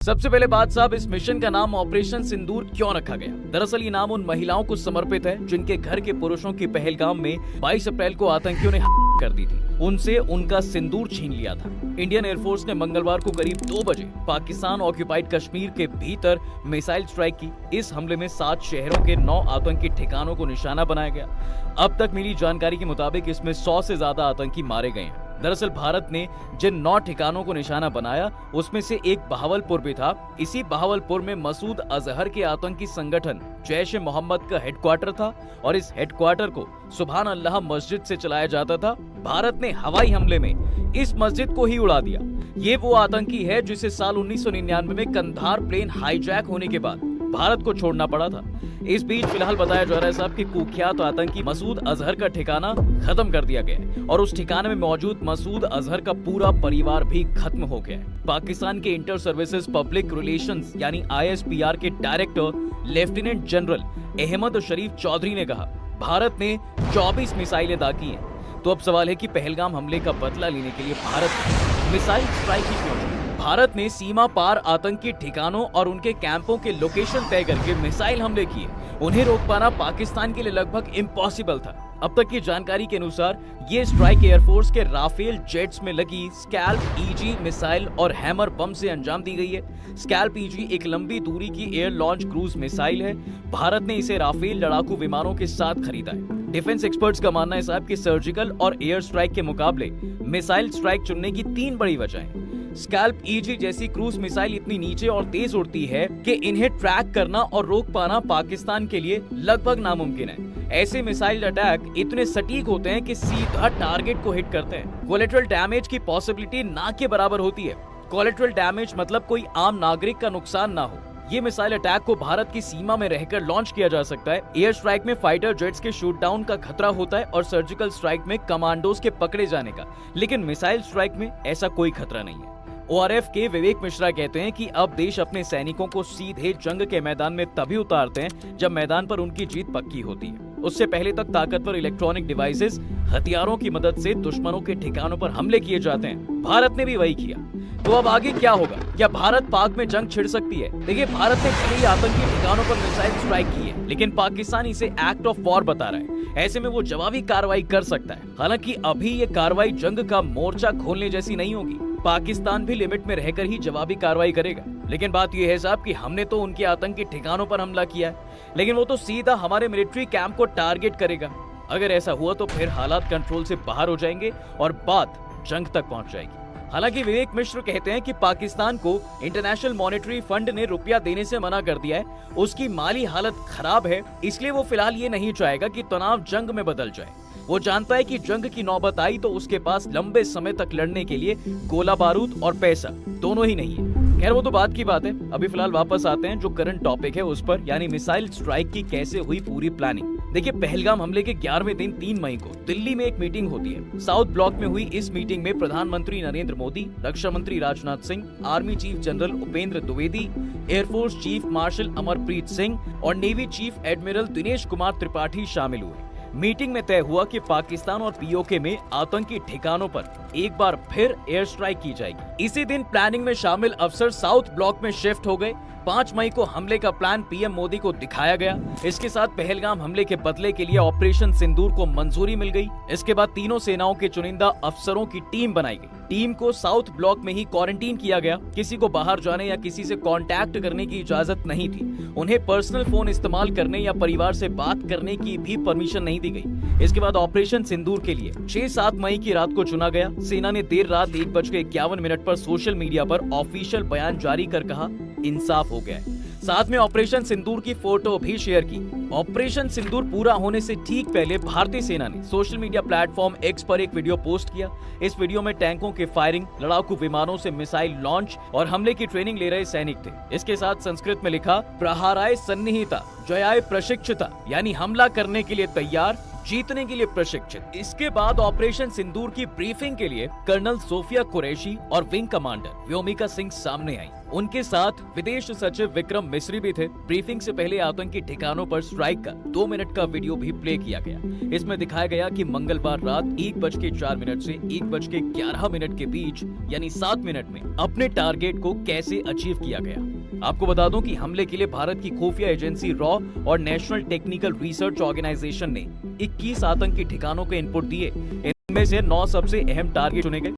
सबसे पहले बात साहब, इस मिशन का नाम ऑपरेशन सिंदूर क्यों रखा गया? दरअसल ये नाम उन महिलाओं को समर्पित है जिनके घर के पुरुषों की पहलगाम में 22 अप्रैल को आतंकियों ने कर दी थी, उनसे उनका सिंदूर छीन लिया था। इंडियन एयरफोर्स ने मंगलवार को करीब 2 बजे पाकिस्तान ऑक्यूपाइड कश्मीर के भीतर मिसाइल स्ट्राइक की। इस हमले में 7 शहरों के 9 आतंकी ठिकानों को निशाना बनाया गया। अब तक मिली जानकारी के मुताबिक इसमें 100 से ज्यादा आतंकी मारे गए हैं। दरअसल भारत ने जिन 9 ठिकानों को निशाना बनाया उसमें से एक बहावलपुर भी था। इसी बहावलपुर में मसूद अजहर के आतंकी संगठन जैश ए मोहम्मद का हेडक्वार्टर था और इस हेडक्वार्टर को सुभान अल्लाह मस्जिद से चलाया जाता था। भारत ने हवाई हमले में इस मस्जिद को ही उड़ा दिया। ये वो आतंकी है जिसे साल 1999 में कंधार प्लेन हाईजैक होने के बाद भारत को छोड़ना पड़ा था। इस बीच फिलहाल बताया जा रहा है साहब कि कुख्यात आतंकी मसूद अजहर का ठिकाना खत्म कर दिया गया है और उस ठिकाने में मौजूद मसूद अजहर का पूरा परिवार भी खत्म हो गया है। पाकिस्तान के इंटर सर्विसेज पब्लिक रिलेशंस यानी ISPR के डायरेक्टर लेफ्टिनेंट जनरल अहमद शरीफ चौधरी ने कहा, भारत ने 24 मिसाइलें दागी हैं। तो अब सवाल है कि पहलगाम हमले का बदला लेने के लिए भारत मिसाइल स्ट्राइक ही क्यों? भारत ने सीमा पार आतंकी ठिकानों और उनके कैंपों के लोकेशन तय करके मिसाइल हमले किए। उन्हें रोक पाना पाकिस्तान के लिए लगभग इम्पॉसिबल था। अब तक की जानकारी के अनुसार ये स्ट्राइक एयरफोर्स के राफेल जेट्स में लगी स्कैल्प EG मिसाइल और हैमर बम से अंजाम दी गई है। स्कैल्प EG एक लंबी दूरी की एयर लॉन्च क्रूज मिसाइल है। भारत ने इसे राफेल लड़ाकू विमानों के साथ खरीदा है। डिफेंस एक्सपर्ट्स का मानना है साहब कि सर्जिकल और एयर स्ट्राइक के मुकाबले मिसाइल स्ट्राइक चुनने की 3 बड़ी वजहें। स्कैल्प EG जैसी क्रूज मिसाइल इतनी नीचे और तेज उड़ती है कि इन्हें ट्रैक करना और रोक पाना पाकिस्तान के लिए लगभग नामुमकिन है। ऐसे मिसाइल अटैक इतने सटीक होते हैं कि सीधा टारगेट को हिट करते हैं। कोलेटरल डैमेज की पॉसिबिलिटी ना के बराबर होती है। कोलेटरल डैमेज मतलब कोई आम नागरिक का नुकसान ना हो। ये मिसाइल अटैक को भारत की सीमा में रहकर लॉन्च किया जा सकता है। एयर स्ट्राइक में फाइटर जेट्स के शूट डाउन का खतरा होता है और सर्जिकल स्ट्राइक में कमांडोज के पकड़े जाने का, लेकिन मिसाइल स्ट्राइक में ऐसा कोई खतरा नहीं है। ORF के विवेक मिश्रा कहते हैं कि अब देश अपने सैनिकों को सीधे जंग के मैदान में तभी उतारते हैं जब मैदान पर उनकी जीत पक्की होती है। उससे पहले तक ताकतवर इलेक्ट्रॉनिक डिवाइसेस, हथियारों की मदद से दुश्मनों के ठिकानों पर हमले किए जाते हैं। भारत ने भी वही किया। तो अब आगे क्या होगा? क्या भारत पाक में जंग छिड़ सकती है? देखिए, भारत ने भले ही आतंकी ठिकानों पर मिसाइल स्ट्राइक की है, लेकिन पाकिस्तान इसे एक्ट ऑफ वॉर बता रहा है। ऐसे में वो जवाबी कार्रवाई कर सकता है। हालांकि अभी ये कार्रवाई जंग का मोर्चा खोलने जैसी नहीं होगी। पाकिस्तान भी लिमिट में रहकर ही जवाबी कार्रवाई करेगा। लेकिन बात यह है साहब कि हमने तो उनके आतंकी ठिकानों पर हमला किया है, लेकिन वो तो सीधा हमारे मिलिट्री कैंप को टारगेट करेगा। अगर ऐसा हुआ तो फिर हालात कंट्रोल से बाहर हो जाएंगे और बात जंग तक पहुंच जाएगी। हालांकि विवेक मिश्र कहते हैं कि पाकिस्तान को इंटरनेशनल मॉनेटरी फंड ने रुपया देने से मना कर दिया है। उसकी माली हालत खराब है, इसलिए वो फिलहाल ये नहीं चाहेगा कि तनाव जंग में बदल जाए। वो जानता है कि जंग की नौबत आई तो उसके पास लंबे समय तक लड़ने के लिए गोला बारूद और पैसा दोनों ही नहीं है। खैर, वो तो बात की बात है। अभी फिलहाल वापस आते हैं जो करंट टॉपिक है उस पर, यानी मिसाइल स्ट्राइक की कैसे हुई पूरी प्लानिंग। देखिए, पहलगाम हमले के 11वें दिन 3 मई को दिल्ली में एक मीटिंग होती है। साउथ ब्लॉक में हुई इस मीटिंग में प्रधानमंत्री नरेंद्र मोदी, रक्षा मंत्री Rajnath Singh, army chief general Upendra Dwivedi, air force chief marshal Amarpreet Singh और navy chief admiral Dinesh Kumar Tripathi शामिल हुए। मीटिंग में तय हुआ कि पाकिस्तान और POK में आतंकी ठिकानों पर एक बार फिर एयर स्ट्राइक की जाएगी। इसी दिन प्लानिंग में शामिल अफसर साउथ ब्लॉक में शिफ्ट हो गए। 5 मई को हमले का प्लान PM मोदी को दिखाया गया। इसके साथ पहलगाम हमले के बदले के लिए ऑपरेशन सिंदूर को मंजूरी मिल गई। इसके बाद तीनों सेनाओं के चुनिंदा अफसरों की टीम बनाई गई। टीम को साउथ ब्लॉक में ही क्वारंटीन किया गया। किसी को बाहर जाने या किसी से कांटेक्ट करने की इजाजत नहीं थी। उन्हें पर्सनल फोन इस्तेमाल करने या परिवार से बात करने की भी परमिशन नहीं दी गई। इसके बाद ऑपरेशन सिंदूर के लिए 6-7 मई की रात को चुना गया। सेना ने देर रात 1:51 पर सोशल मीडिया पर ऑफिशियल बयान जारी कर कहा, इंसाफ हो गया है। साथ में ऑपरेशन सिंदूर की फोटो भी शेयर की। ऑपरेशन सिंदूर पूरा होने से ठीक पहले भारतीय सेना ने सोशल मीडिया प्लेटफॉर्म X पर एक वीडियो पोस्ट किया। इस वीडियो में टैंकों के फायरिंग, लड़ाकू विमानों से मिसाइल लॉन्च और हमले की ट्रेनिंग ले रहे सैनिक थे। इसके साथ संस्कृत में लिखा, प्रहाराय सन्निहिता जयाय प्रशिक्षिता, यानी हमला करने के लिए तैयार, जीतने के लिए प्रशिक्षित। इसके बाद ऑपरेशन सिंदूर की ब्रीफिंग के लिए कर्नल सोफिया कुरैशी और विंग कमांडर व्योमिका सिंह सामने आई। उनके साथ विदेश सचिव विक्रम मिस्री भी थे। ब्रीफिंग से पहले आतंकी ठिकानों पर स्ट्राइक का 2 मिनट का वीडियो भी प्ले किया गया। इसमें दिखाया गया कि मंगलवार रात 1:04 से 1:11 के बीच यानी 7 मिनट में अपने टारगेट को कैसे अचीव किया गया। आपको बता दूं कि हमले के लिए भारत की खुफिया एजेंसी रॉ और नेशनल टेक्निकल रिसर्च ऑर्गेनाइजेशन ने 21 आतंकी ठिकानों के इनपुट दिए। इनमें से 9 सबसे अहम टारगेट चुने गए।